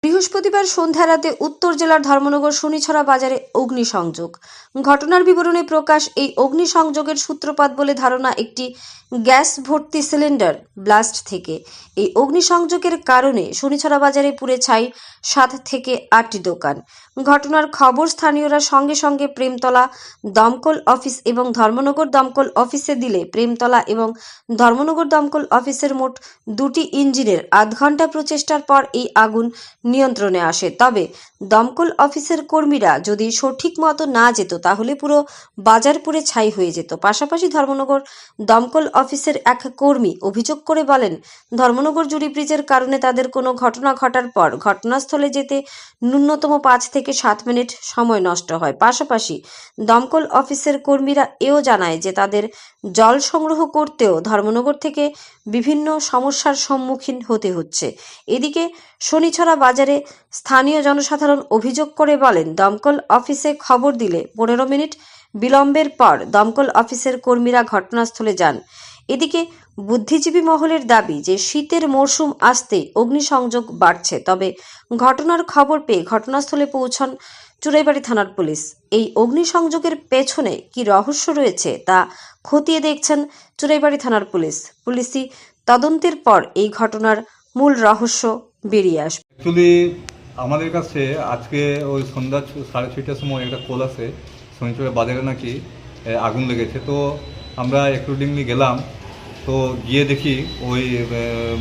বৃহস্পতিবার সন্ধ্যা রাতে উত্তর জেলার ধর্মনগর শনিছড়া বাজারে অগ্নিসংযোগ। ঘটনার বিবরণে প্রকাশ, এই অগ্নিসংযোগের সূত্রপাত বলে ধারণা একটি গ্যাস ভর্তি সিলিন্ডার ব্লাস্ট থেকে। এই অগ্নিসংযোগের কারণে শনিছড়া বাজারে পুড়ে ছাই 7 থেকে 8টি দোকান। ঘটনার খবর স্থানীয়রা সঙ্গে সঙ্গে প্রেমতলা দমকল অফিস এবং ধর্মনগর দমকল অফিসে দিলে প্রেমতলা এবং ধর্মনগর দমকল অফিসের মোট 2টি ইঞ্জিনের আধ ঘন্টা প্রচেষ্টার পর এই আগুন নিয়ন্ত্রণে আসে। তবে দমকল অফিসের কর্মীরা যদি সঠিক মতো না যেত তাহলে পুরো বাজার পুড়ে ছাই হয়ে যেত। পাশাপাশি ধর্মনগর দমকল অফিসের এক কর্মী অভিযোগ করে বলেন, ধর্মনগর জুড়ি ব্রিজের কারণে তাদের কোনো ঘটনা ঘটার পর ঘটনাস্থলে যেতে ন্যূনতম 5 থেকে 7 মিনিট সময় নষ্ট হয়। পাশাপাশি দমকল অফিসের কর্মীরা এও জানায় যে তাদের জল সংগ্রহ করতেও ধর্মনগর থেকে বিভিন্ন সমস্যার সম্মুখীন হতে হচ্ছে। এদিকে শনিছড়া বাজারে স্থানীয় জনসাধারণ অভিযোগ করে বলেন, দমকল অফিসে খবর দিলে 15 মিনিট বিলম্বের পর দমকল অফিসের কর্মীরা ঘটনাস্থলে যান। এদিকে বুদ্ধিজীবী মহলের দাবি যে শীতের মরশুম আসতে অগ্নিসংযোগ বাড়ছে। তবে ঘটনার খবর পেয়ে ঘটনাস্থলে পৌঁছান চুরাইবাড়ি থানার পুলিশ। এই অগ্নিসংযোগের পেছনে কি রহস্য রয়েছে তা খতিয়ে দেখছেন চুরাইবাড়ি থানার পুলিশ। পুলিশি তদন্তের পর এই ঘটনার মূল রহস্য বেরিয়ে আসবে। অ্যাকচুয়ালি আমাদের কাছে আজকে ওই সন্ধ্যা 6:30টার সময় একটা কল আছে, শনিচড়া বাজারে নাকি আগুন লেগেছে। তো আমরা অ্যাকর্ডিংলি গেলাম, তো গিয়ে দেখি ওই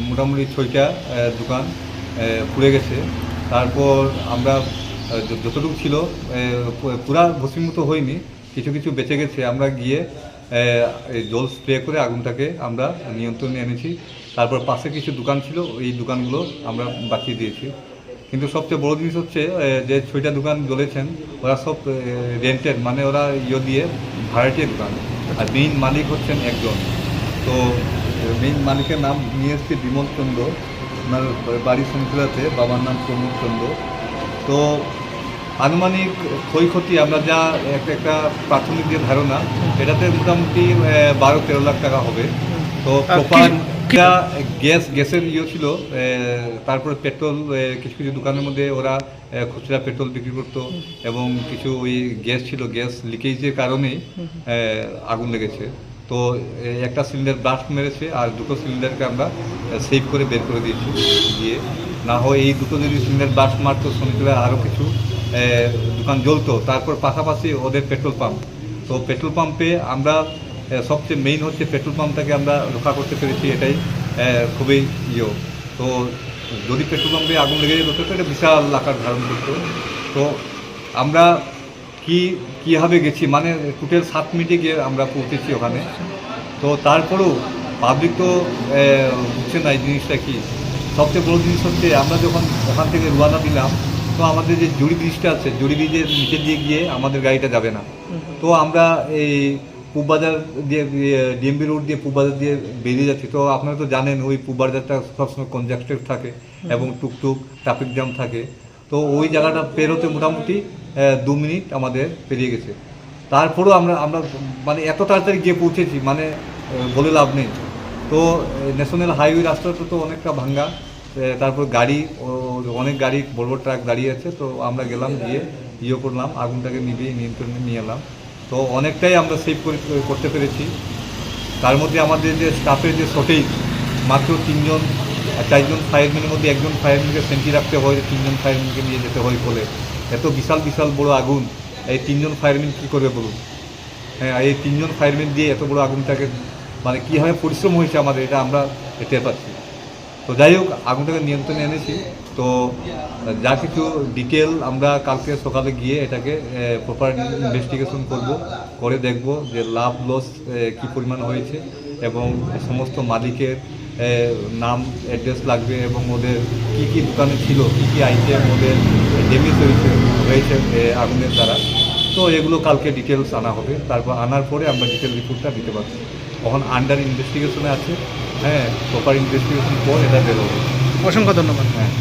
মোটামুটি 6টা দোকান পুড়ে গেছে। তারপর আমরা যতটুকু ছিল পুরা ভস্মীভূত হয়নি, কিছু কিছু বেঁচে গেছে। আমরা গিয়ে জল স্প্রে করে আগুনটাকে আমরা নিয়ন্ত্রণে এনেছি। তারপর পাশে কিছু দোকান ছিল, এই দোকানগুলো আমরা বাঁচিয়ে দিয়েছি। কিন্তু সবচেয়ে বড় জিনিস হচ্ছে যে 6টা দোকান জ্বলেছেন, ওরা সব রেন্টেড, মানে ওরা দিয়ে ভাড়াটিয়া দোকান, আর মেইন মালিক হচ্ছেন একজন। তো মেইন মালিকের নাম নিয়ে এসছে বিমল চন্দ্র, ওনার বাড়ি শনিচড়াতে, বাবার নাম প্রমোদ চন্দ্র। তো আনুমানিক ক্ষয়ক্ষতি আমরা যা একটা প্রাথমিক যে ধারণা, এটাতে মোটামুটি 12-13 লাখ টাকা হবে। তো প্রপার গ্যাসের ছিল। তারপরে পেট্রোল, কিছু কিছু দোকানের মধ্যে ওরা খুচরা পেট্রোল বিক্রি করতো, এবং কিছু ওই গ্যাস ছিল, গ্যাস লিকেজের কারণেই আগুন লেগেছে। তো একটা সিলিন্ডার ব্লাস্ট মেরেছে, আর 2টো সিলিন্ডারকে আমরা সেভ করে বের করে দিয়েছি দিয়ে। না হয় এই 2টো যদি সিলিন্ডার ব্লাস্ট মারতো, শনিচড়ায় আরও কিছু দোকান জ্বলতো। তারপর পাশাপাশি ওদের পেট্রোল পাম্প, তো পেট্রোল পাম্পে আমরা সবচেয়ে মেইন হচ্ছে পেট্রোল পাম্পটাকে আমরা রক্ষা করতে পেরেছি, এটাই খুবই তো যদি পেট্রোল পাম্পে আগুন লেগে যেত তো এটা বিশাল আকার ধারণ করতো। তো আমরা কীভাবে গেছি, মানে টোটাল 7 মিনিটে গিয়ে আমরা পৌঁছেছি ওখানে। তো তারপরেও পাবলিক তো বুঝছে না এই জিনিসটা কি। সবচেয়ে বড় জিনিস হচ্ছে আমরা যখন ওখান থেকে রওনা দিলাম, তো আমাদের যে জুড়ি ব্রিজটা আছে, জুড়ি ব্রিজের নিচে দিয়ে গিয়ে আমাদের গাড়িটা যাবে না। তো আমরা এই পূববাজার দিয়ে, ডিএমবি রোড দিয়ে পূববাজার দিয়ে বেরিয়ে যাচ্ছি। তো আপনারা তো জানেন ওই পূববাজারটা সবসময় কনজাস্টেড থাকে এবং টুকটুক ট্রাফিক জ্যাম থাকে। তো ওই জায়গাটা পেরোতে মোটামুটি 2 মিনিট আমাদের পেরিয়ে গেছে। তারপরেও আমরা মানে এত তাড়াতাড়ি গিয়ে পৌঁছেছি, মানে বলে লাভ নেই। তো ন্যাশনাল হাইওয়ে রাস্তাটা তো অনেকটা ভাঙ্গা, তারপর গাড়ি, অনেক গাড়ি, বড় বড় ট্রাক দাঁড়িয়ে আছে। তো আমরা গেলাম, গিয়ে করলাম, আগুনটাকে নিয়ন্ত্রণে নিয়ে এলাম। তো অনেকটাই আমরা সেভ করতে পেরেছি। তার মধ্যে আমাদের যে স্টাফের যে শর্টেজ, মাত্র 4জন ফায়ারম্যানের মধ্যে একজন ফায়ারম্যানকে সেন্টি রাখতে হয়, 3জন ফায়ারম্যানকে নিয়ে যেতে হয় বলে। এত বিশাল বিশাল বড় আগুন, এই 3জন ফায়ারম্যান কী করবে বলুন? হ্যাঁ, এই 3জন ফায়ারম্যান দিয়ে এত বড় আগুনটাকে, মানে কীভাবে পরিশ্রম হয়েছে আমাদের, এটা আমরা টের পাচ্ছি। তো যাই হোক, আগুনটাকে নিয়ন্ত্রণে এনেছি। তো যা কিছু ডিটেল আমরা কালকে সকালে গিয়ে এটাকে প্রপার ইনভেস্টিগেশন করে দেখব যে লাভ লস কী পরিমাণ হয়েছে, এবং সমস্ত মালিকের নাম, অ্যাড্রেস লাগবে, এবং ওদের কী কী দোকানে ছিল, কী কী আইটেম ওদের ড্যামেজ হয়েছে আগুনের দ্বারা। তো এগুলো কালকে ডিটেলস আনা হবে। তারপর আনার পরে আমরা ডিটেল রিপোর্টটা দিতে পারছি। তখন আন্ডার ইনভেস্টিগেশনে আছে। হ্যাঁ, প্রপার ইনভেস্টিগেশন পর এটা বেরোবে। অসংখ্য ধন্যবাদ। হ্যাঁ।